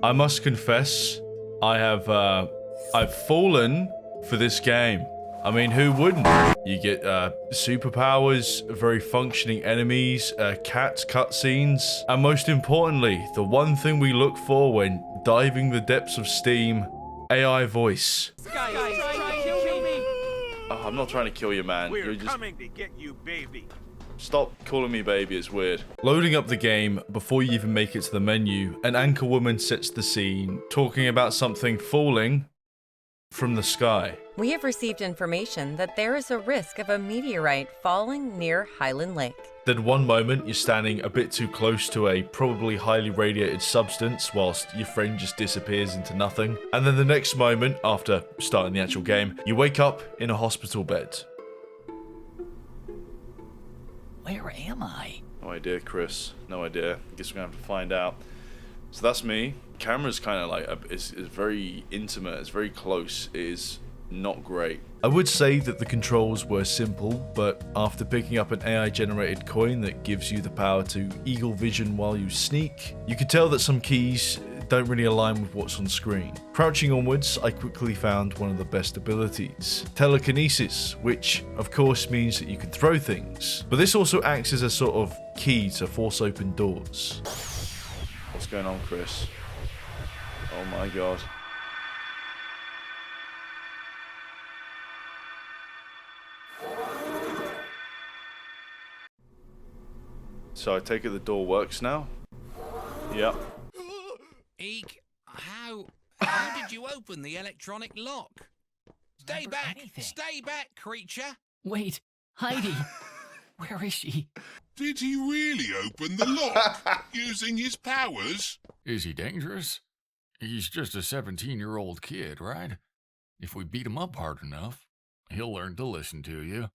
I must confess, I've fallen for this game. I mean, who wouldn't? You get superpowers, very functioning enemies, cat cutscenes, and most importantly, the one thing we look for when diving the depths of Steam, AI voice. Guys, trying to kill me. Oh, I'm not trying to kill you, man. We're coming to get you, baby. Stop calling me baby, it's weird. Loading up the game, before you even make it to the menu, an anchor woman sets the scene, talking about something falling from the sky. We have received information that there is a risk of a meteorite falling near Highland Lake. Then one moment, you're standing a bit too close to a probably highly radiated substance whilst your friend just disappears into nothing. And then the next moment, after starting the actual game, you wake up in a hospital bed. Where am I? No idea, Chris. No idea. I guess we're gonna have to find out. So that's me. Camera's kind of like, it's very intimate, it's very close, it is not great. I would say that the controls were simple, but after picking up an AI generated coin that gives you the power to eagle vision while you sneak, you could tell that some keys don't really align with what's on screen. Crouching onwards, I quickly found one of the best abilities, telekinesis, which of course means that you can throw things, but this also acts as a sort of key to force open doors. What's going on, Chris? Oh my god. So I take it the door works now? Yep. Eek, how did you open the electronic lock? Stay back! Anything. Stay back, creature! Wait, Heidi. Where is she? Did he really open the lock using his powers? Is he dangerous? He's just a 17-year-old kid, right? If we beat him up hard enough, he'll learn to listen to you.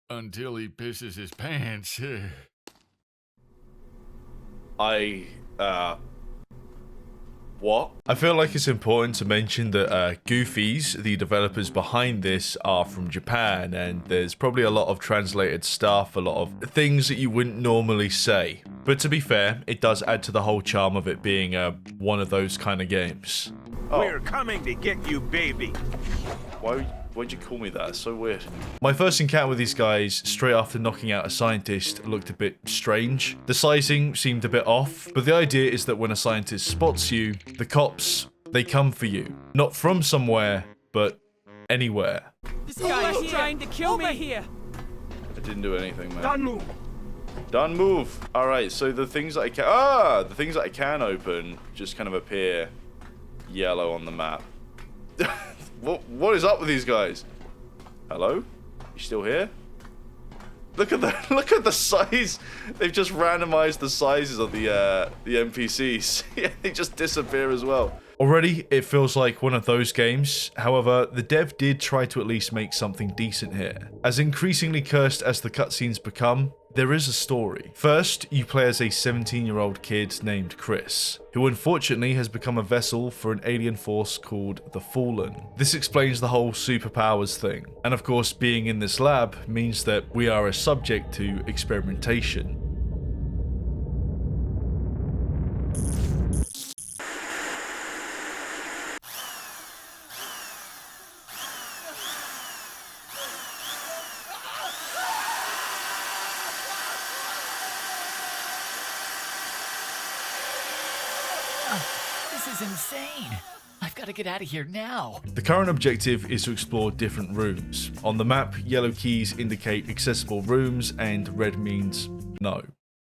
Until he pisses his pants. What? I feel like it's important to mention that Goofy's, the developers behind this, are from Japan, and there's probably a lot of translated stuff, a lot of things that you wouldn't normally say. But to be fair, it does add to the whole charm of it being one of those kind of games. We're coming to get you, baby. Why'd you call me that? It's so weird. My first encounter with these guys, straight after knocking out a scientist, looked a bit strange. The sizing seemed a bit off, but the idea is that when a scientist spots you, the cops, they come for you. Not from somewhere, but anywhere. This guy's trying to kill me here. I didn't do anything, man. Don't move. Don't move. Alright, so the things that I can open just kind of appear yellow on the map. What is up with these guys? Hello? You still here? Look at the size. They've just randomized the sizes of the NPCs. Yeah, they just disappear as well. Already, it feels like one of those games. However, the dev did try to at least make something decent here. As increasingly cursed as the cutscenes become, there is a story. First, you play as a 17-year-old kid named Chris, who unfortunately has become a vessel for an alien force called the Fallen. This explains the whole superpowers thing. And of course, being in this lab means that we are a subject to experimentation. This is insane. I've got to get out of here now. The current objective is to explore different rooms. On the map, yellow keys indicate accessible rooms and red means no.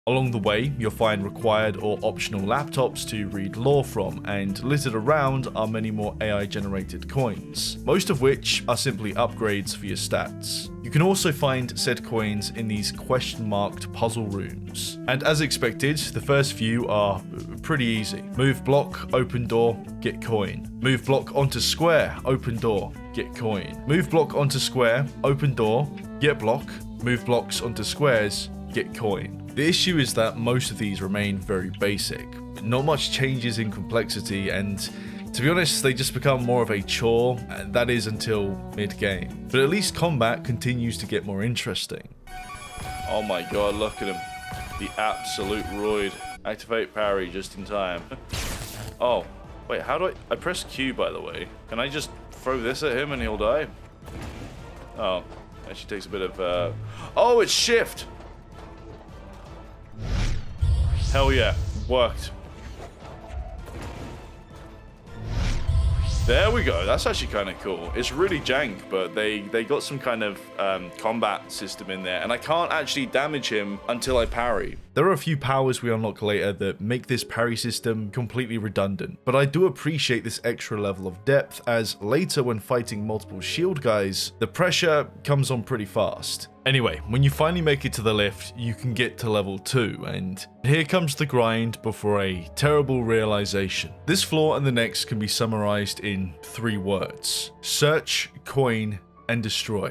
Along the way, you'll find required or optional laptops to read lore from, and littered around are many more AI-generated coins, most of which are simply upgrades for your stats. You can also find said coins in these question-marked puzzle rooms. And as expected, the first few are pretty easy. Move block, open door, get coin. Move block onto square, open door, get coin. Move block onto square, open door, get block. Move blocks onto squares, get coin. The issue is that most of these remain very basic. Not much changes in complexity, and to be honest, they just become more of a chore, and that is until mid-game. But at least combat continues to get more interesting. Oh my god, look at him. The absolute roid. Activate parry just in time. Oh, wait, how do I press Q, by the way. Can I just throw this at him and he'll die? Oh, actually takes a bit of, oh, it's shift! Hell yeah, worked. There we go. That's actually kind of cool. It's really jank, but they got some kind of combat system in there, and I can't actually damage him until I parry. There are a few powers we unlock later that make this parry system completely redundant, but I do appreciate this extra level of depth, as later when fighting multiple shield guys, the pressure comes on pretty fast. Anyway, when you finally make it to the lift, you can get to level 2, and here comes the grind before a terrible realization. This floor and the next can be summarized in 3 words: search, coin, and destroy.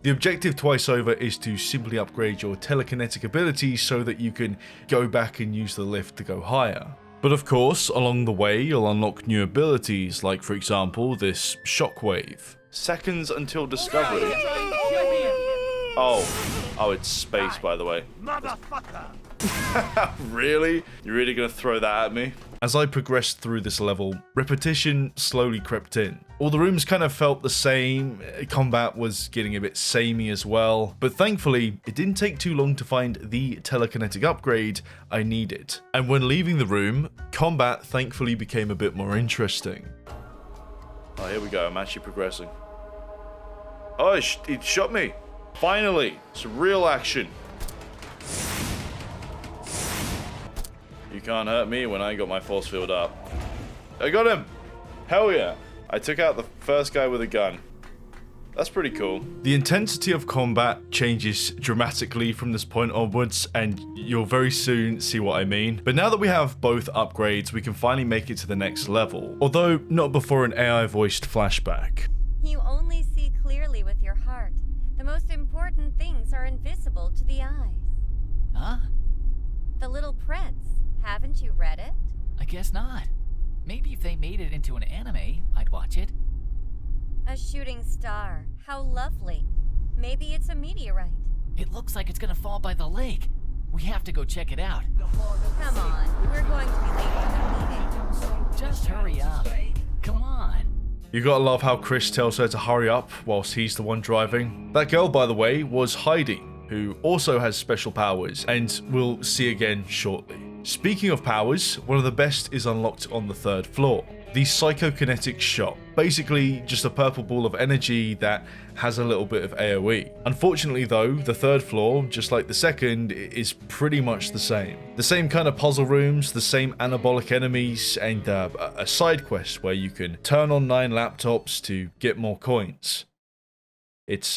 The objective twice over is to simply upgrade your telekinetic abilities so that you can go back and use the lift to go higher. But of course, along the way, you'll unlock new abilities, like for example, this shockwave. Seconds until discovery. Oh, it's space, by the way. Motherfucker! Really? You're really gonna throw that at me? As I progressed through this level, repetition slowly crept in. All the rooms kind of felt the same, combat was getting a bit samey as well, but thankfully, it didn't take too long to find the telekinetic upgrade I needed. And when leaving the room, combat thankfully became a bit more interesting. Oh, here we go, I'm actually progressing. Oh, it shot me! Finally, some real action. You can't hurt me when I got my force field up. I got him! Hell yeah! I took out the first guy with a gun. That's pretty cool. The intensity of combat changes dramatically from this point onwards, and you'll very soon see what I mean. But now that we have both upgrades, we can finally make it to the next level. Although, not before an AI-voiced flashback. You only see clearly with your heart. The most important things are invisible to the eyes. Huh? The Little Prince. Haven't you read it? I guess not. Maybe if they made it into an anime, I'd watch it. A shooting star. How lovely. Maybe it's a meteorite. It looks like it's gonna fall by the lake. We have to go check it out. Come on, we're going to be late for the meeting. Just hurry up. Come on. You gotta love how Chris tells her to hurry up whilst he's the one driving. That girl, by the way, was Heidi, who also has special powers, and we'll see again shortly. Speaking of powers, one of the best is unlocked on the 3rd floor. The psychokinetic shot. Basically, just a purple ball of energy that has a little bit of AoE. Unfortunately though, the 3rd floor, just like the 2nd, is pretty much the same. The same kind of puzzle rooms, the same anabolic enemies, and a side quest where you can turn on 9 laptops to get more coins. It's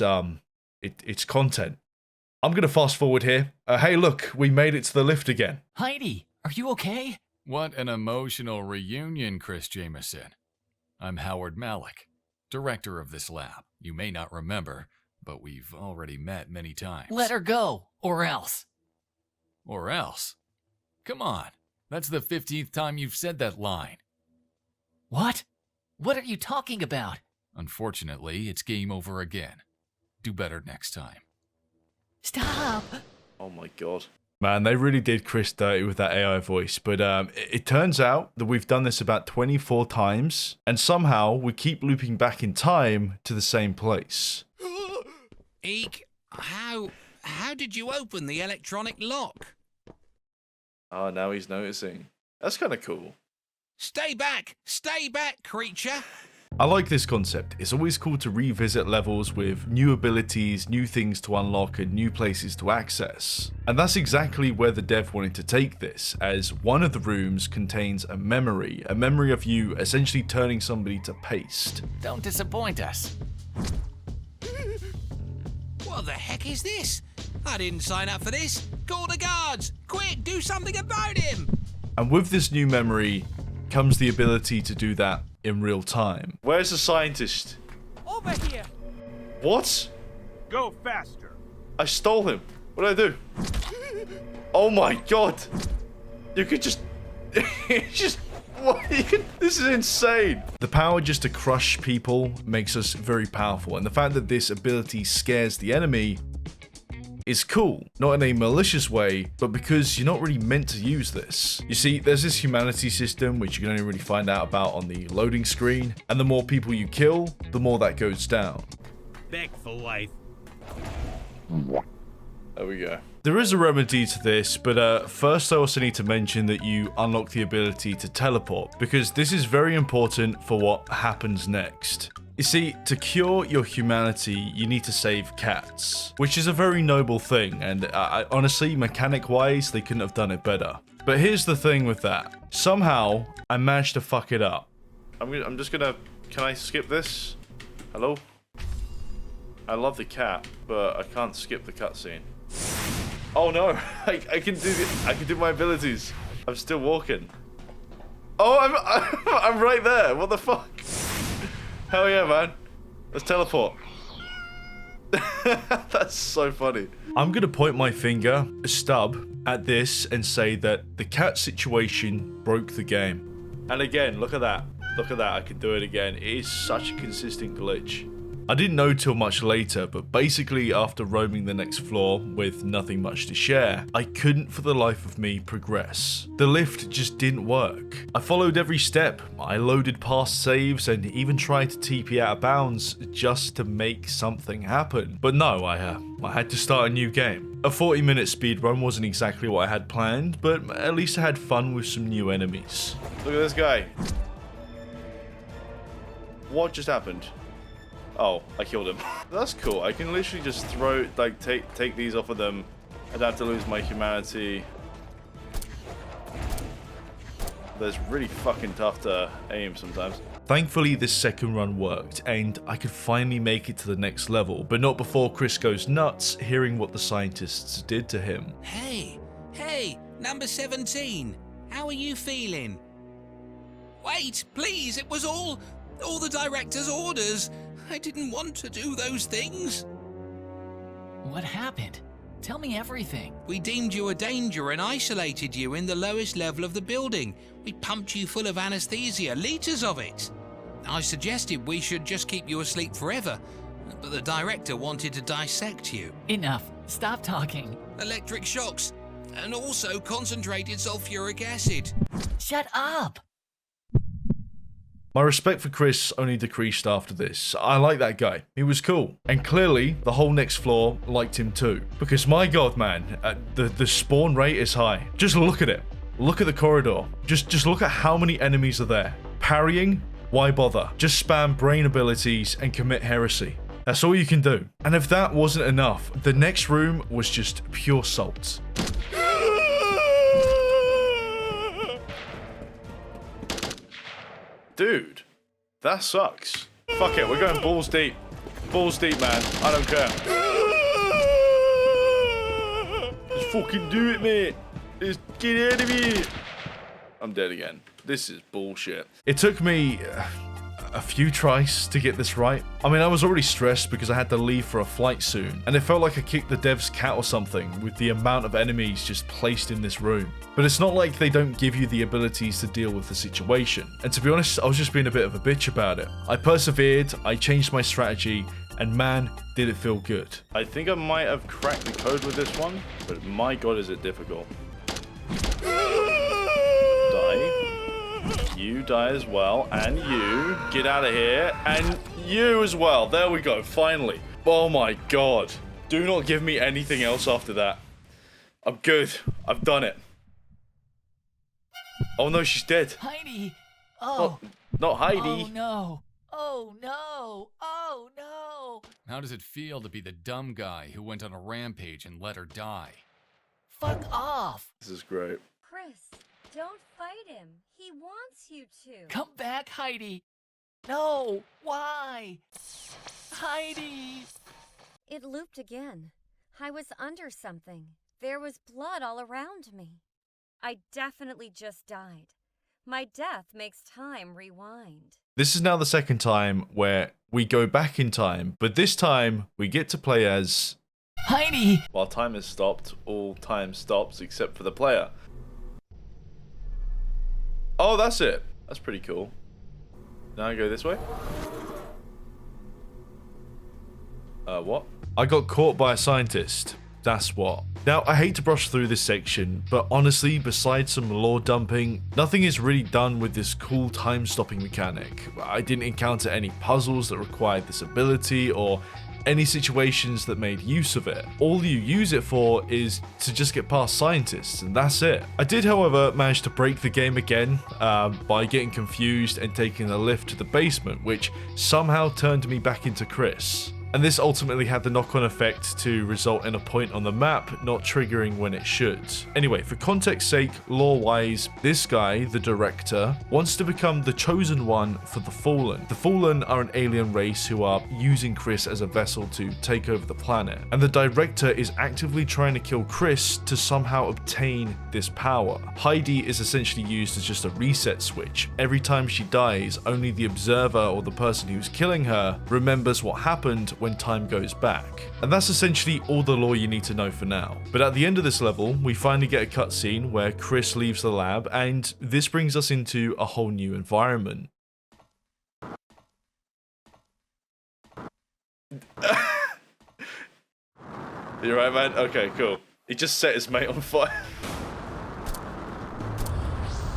content. I'm gonna fast forward here. Hey look, we made it to the lift again. Heidi, are you okay? What an emotional reunion, Chris Jameson. I'm Howard Malick, director of this lab. You may not remember, but we've already met many times. Let her go, or else. Or else? Come on, that's the 15th time you've said that line. What? What are you talking about? Unfortunately, it's game over again. Do better next time. Stop! Oh my god. Man, they really did Chris dirty with that AI voice, but it turns out that we've done this about 24 times, and somehow we keep looping back in time to the same place. Eek, how did you open the electronic lock? Oh, now he's noticing. That's kind of cool. Stay back, creature. I like this concept. It's always cool to revisit levels with new abilities, new things to unlock, and new places to access. And that's exactly where the dev wanted to take this, as one of the rooms contains a memory of you essentially turning somebody to paste. Don't disappoint us. What the heck is this? I didn't sign up for this. Call the guards. Quick, do something about him. And with this new memory comes the ability to do that in real time. Where's the scientist? Over here. What? Go faster. I stole him. What did I do? Oh my god. You could just... What? This is insane. The power just to crush people makes us very powerful. And the fact that this ability scares the enemy is cool, not in a malicious way, but because you're not really meant to use this. You see, there's this humanity system which you can only really find out about on the loading screen, and the more people you kill, the more that goes down. Back for life. There we go. There is a remedy to this, but first I also need to mention that you unlock the ability to teleport, because this is very important for what happens next. You see, to cure your humanity, you need to save cats, which is a very noble thing, and honestly, mechanic-wise, they couldn't have done it better. But here's the thing with that. Somehow, I managed to fuck it up. I'm just gonna... Can I skip this? Hello? I love the cat, but I can't skip the cutscene. Oh no, I can do my abilities. I'm still walking. Oh, I'm right there. What the fuck? Hell yeah, man. Let's teleport. That's so funny. I'm gonna point my finger, a stub, at this and say that the cat situation broke the game. And again, look at that. Look at that, I can do it again. It is such a consistent glitch. I didn't know till much later, but basically after roaming the next floor with nothing much to share, I couldn't for the life of me progress. The lift just didn't work. I followed every step, I loaded past saves and even tried to TP out of bounds just to make something happen. But no, I had to start a new game. A 40-minute speedrun wasn't exactly what I had planned, but at least I had fun with some new enemies. Look at this guy. What just happened? Oh, I killed him. That's cool. I can literally just throw, like, take these off of them. I'd have to lose my humanity. That's really fucking tough to aim sometimes. Thankfully, this second run worked, and I could finally make it to the next level, but not before Chris goes nuts hearing what the scientists did to him. Hey, number 17. How are you feeling? Wait, please, it was all the director's orders. I didn't want to do those things. What happened? Tell me everything. We deemed you a danger and isolated you in the lowest level of the building. We pumped you full of anesthesia, liters of it. I suggested we should just keep you asleep forever, but the director wanted to dissect you. Enough. Stop talking. Electric shocks, and also concentrated sulfuric acid. Shut up. My respect for Chris only decreased after this. I like that guy. He was cool. And clearly, the whole next floor liked him too. Because my god, man, the spawn rate is high. Just look at it. Look at the corridor. Just look at how many enemies are there. Parrying? Why bother? Just spam brain abilities and commit heresy. That's all you can do. And if that wasn't enough, the next room was just pure salt. Dude, that sucks. Fuck it, we're going balls deep. Balls deep, man. I don't care. Just fucking do it, mate. Just get out of here. I'm dead again. This is bullshit. It took me a few tries to get this right. I mean, I was already stressed because I had to leave for a flight soon, and it felt like I kicked the dev's cat or something with the amount of enemies just placed in this room. But it's not like they don't give you the abilities to deal with the situation. And to be honest, I was just being a bit of a bitch about it. I persevered, I changed my strategy, and man, did it feel good. I think I might have cracked the code with this one, but my god is it difficult. Die. You die as well, and you get out of here, and you as well. There we go, finally. Oh my god. Do not give me anything else after that. I'm good. I've done it. Oh no, she's dead. Heidi. Oh. Not Heidi. Oh no. Oh no. Oh no. How does it feel to be the dumb guy who went on a rampage and let her die? Fuck off. This is great. Chris, don't fight him. He wants you to. Come back, Heidi. No. Why? Heidi. It looped again. I was under something. There was blood all around me. I definitely just died. My death makes time rewind. This is now the second time where we go back in time, but this time we get to play as... Heidi! While time is stopped, all time stops except for the player. Oh, that's it. That's pretty cool. Now I go this way. What? I got caught by a scientist. That's what. Now, I hate to brush through this section, but honestly, besides some lore dumping, nothing is really done with this cool time-stopping mechanic. I didn't encounter any puzzles that required this ability, or any situations that made use of it. All you use it for is to just get past scientists, and that's it. I did, however, manage to break the game again by getting confused and taking a lift to the basement, which somehow turned me back into Chris. And this ultimately had the knock-on effect to result in a point on the map not triggering when it should. Anyway, for context's sake, lore-wise, this guy, the director, wants to become the chosen one for the Fallen. The Fallen are an alien race who are using Chris as a vessel to take over the planet. And the director is actively trying to kill Chris to somehow obtain this power. Heidi is essentially used as just a reset switch. Every time she dies, only the observer or the person who's killing her remembers what happened when time goes back. And that's essentially all the lore you need to know for now. But at the end of this level, we finally get a cutscene where Chris leaves the lab, and this brings us into a whole new environment. You right, man? Okay, cool. He just set his mate on fire.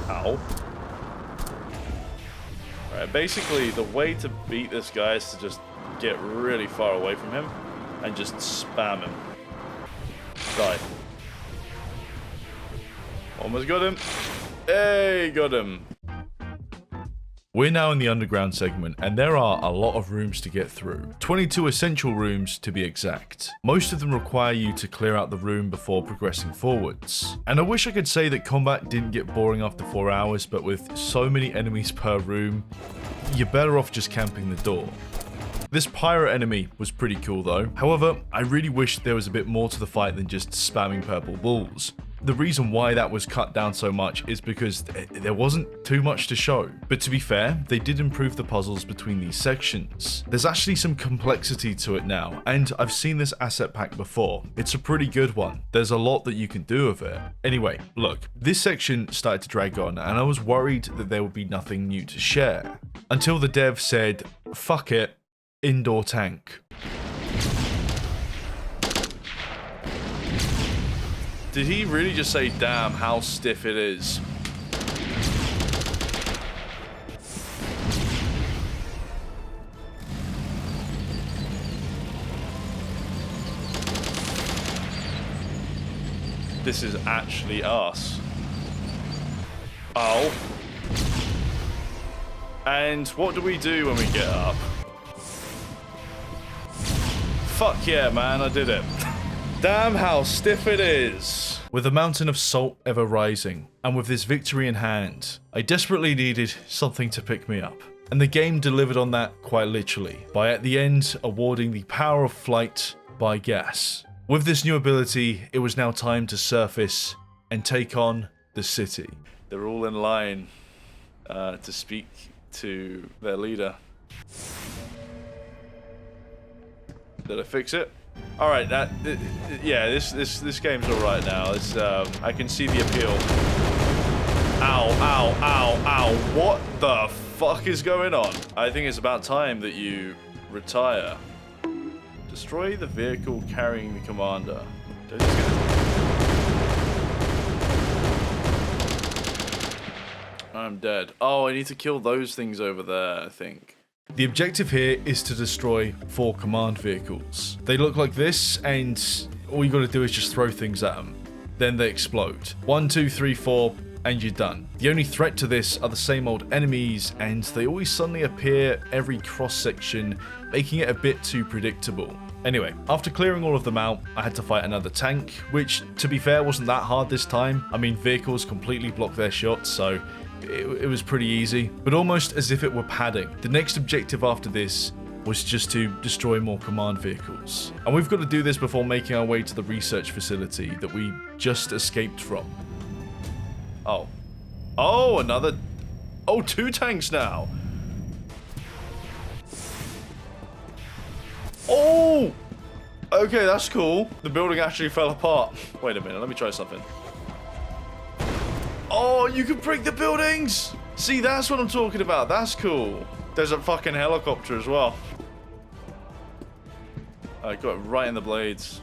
Ow. Alright, basically the way to beat this guy is to just get really far away from him and just spam him. Die. Almost got him. Hey, got him. We're now in the underground segment, and there are a lot of rooms to get through. 22 essential rooms to be exact. Most of them require you to clear out the room before progressing forwards. And I wish I could say that combat didn't get boring after 4 hours, but with so many enemies per room, you're better off just camping the door. This pirate enemy was pretty cool though. However, I really wish there was a bit more to the fight than just spamming purple balls. The reason why that was cut down so much is because there wasn't too much to show. But to be fair, they did improve the puzzles between these sections. There's actually some complexity to it now, and I've seen this asset pack before. It's a pretty good one. There's a lot that you can do with it. Anyway, look, this section started to drag on, and I was worried that there would be nothing new to share. Until the dev said, fuck it, indoor tank. Did he really just say, damn, how stiff it is? This is actually us. Oh. And what do we do when we get up? Fuck yeah, man, I did it. Damn how stiff it is. With a mountain of salt ever rising, and with this victory in hand, I desperately needed something to pick me up. And the game delivered on that quite literally, by at the end awarding the power of flight by gas. With this new ability, it was now time to surface and take on the city. They're all in line to speak to their leader. Did I fix it? All right, yeah, this game's all right now. I can see the appeal. Ow, ow, ow, ow! What the fuck is going on? I think it's about time that you retire. Destroy the vehicle carrying the commander. Don't just get it. I'm dead. Oh, I need to kill those things over there, I think. The objective here is to destroy 4 command vehicles. They look like this, and all you gotta do is just throw things at them. Then they explode. 1, 2, 3, 4, and you're done. The only threat to this are the same old enemies, and they always suddenly appear every cross-section, making it a bit too predictable. Anyway, after clearing all of them out, I had to fight another tank, which, to be fair, wasn't that hard this time. I mean, vehicles completely block their shots, so it was pretty easy, but almost as if it were padding. The next objective after this was just to destroy more command vehicles. And we've got to do this before making our way to the research facility that we just escaped from. Oh. Oh, another... Oh, 2 tanks now! Oh! Okay, that's cool. The building actually fell apart. Wait a minute, let me try something. Oh, you can break the buildings! See, that's what I'm talking about. That's cool. There's a fucking helicopter as well. I got it right in the blades.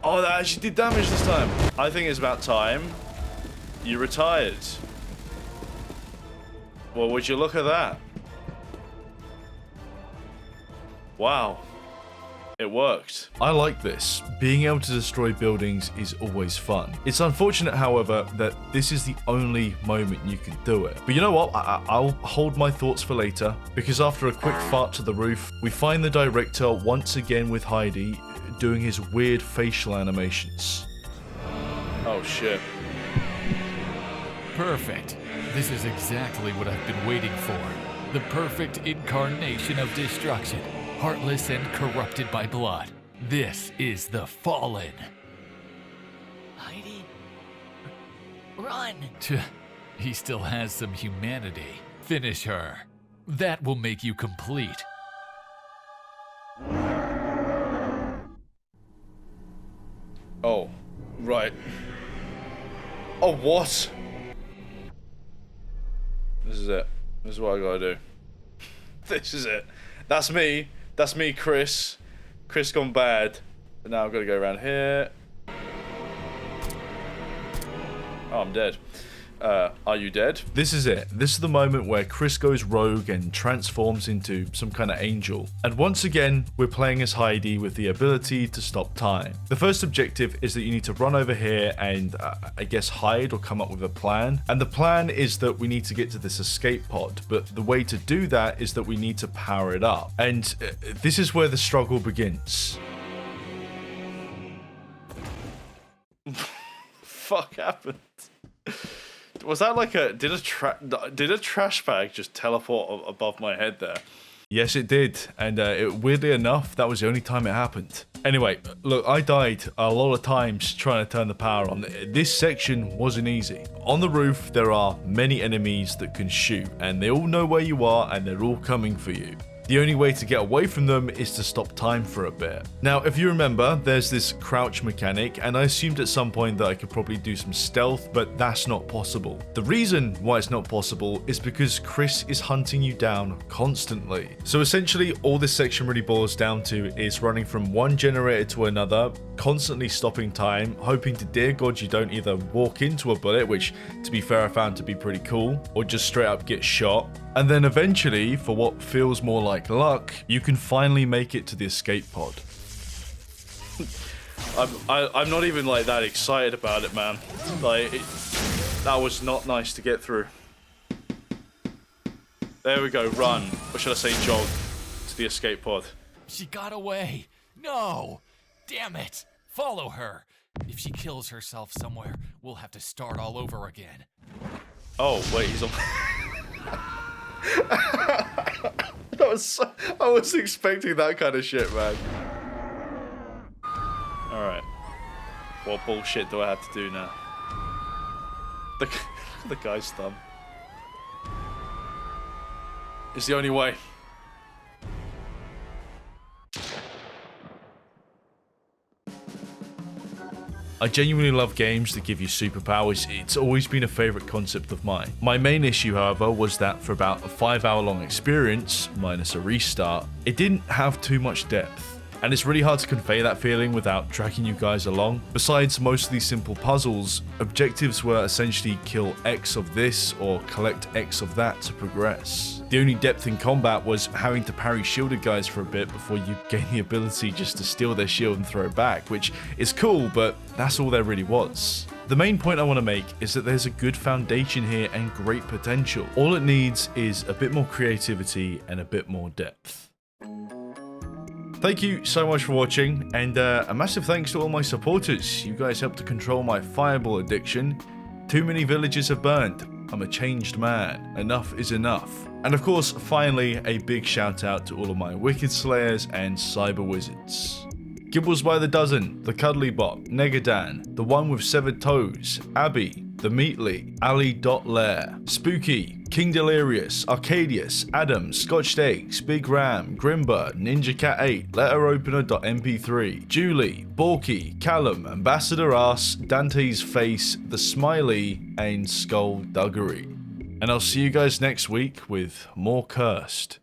Oh, that actually did damage this time. I think it's about time you retired. Well, would you look at that? Wow. It worked. I like this. Being able to destroy buildings is always fun. It's unfortunate, however, that this is the only moment you can do it. But you know what? I'll hold my thoughts for later, because after a quick fart to the roof, we find the director once again with Heidi doing his weird facial animations. Oh shit. Perfect. This is exactly what I've been waiting for. The perfect incarnation of destruction. Heartless and corrupted by blood. This is the Fallen. Heidi, run! He still has some humanity. Finish her. That will make you complete. Oh, right. Oh, what? This is it. This is what I gotta do. This is it. That's me. That's me, Chris. Chris gone bad. But now I've got to go around here. Oh, I'm dead. Are you dead? This is it. This is the moment where Chris goes rogue and transforms into some kind of angel. And once again, we're playing as Heidi with the ability to stop time. The first objective is that you need to run over here and I guess hide or come up with a plan. And the plan is that we need to get to this escape pod. But the way to do that is that we need to power it up. And this is where the struggle begins. Fuck happened? Was that like did a trash bag just teleport above my head there? Yes, it did, and weirdly enough, that was the only time it happened. Anyway, look, I died a lot of times trying to turn the power on. This section wasn't easy. On the roof, there are many enemies that can shoot, and they all know where you are, and they're all coming for you. The only way to get away from them is to stop time for a bit. Now, if you remember, there's this crouch mechanic, and I assumed at some point that I could probably do some stealth, but that's not possible. The reason why it's not possible is because Chris is hunting you down constantly. So essentially, all this section really boils down to is running from one generator to another, constantly stopping time, hoping to dear God you don't either walk into a bullet, which to be fair I found to be pretty cool, or just straight up get shot. And then eventually, for what feels more like luck, you can finally make it to the escape pod. I'm not even like that excited about it, man. Like, that was not nice to get through. There we go, run. Or should I say jog to the escape pod. She got away. No! Damn it! Follow her. If she kills herself somewhere, we'll have to start all over again. Oh, wait, he's on... I was expecting that kind of shit, man. Alright. What bullshit do I have to do now? The guy's thumb. It's the only way. I genuinely love games that give you superpowers. It's always been a favourite concept of mine. My main issue, however, was that for about a 5-hour-long experience, minus a restart, it didn't have too much depth. And it's really hard to convey that feeling without dragging you guys along. Besides most of these simple puzzles, objectives were essentially kill X of this or collect X of that to progress. The only depth in combat was having to parry shielded guys for a bit before you gain the ability just to steal their shield and throw it back, which is cool, but that's all there really was. The main point I want to make is that there's a good foundation here and great potential. All it needs is a bit more creativity and a bit more depth. Thank you so much for watching, and a massive thanks to all my supporters. You guys helped to control my fireball addiction. Too many villages have burned. I'm a changed man. Enough is enough. And of course, finally, a big shout out to all of my Wicked Slayers and Cyber Wizards. Gibbles by the Dozen, the Cuddly Bot, Negadan, the one with severed toes, Abby, the Meatly, Ali.Lair, Spooky, King Delirious, Arcadius, Adam, Scotched Eggs, Big Ram, Grimber, Ninja Cat 8, LetterOpener.mp3, Julie, Borky, Callum, Ambassador Ass, Dante's Face, The Smiley, and Skullduggery. And I'll see you guys next week with more Cursed.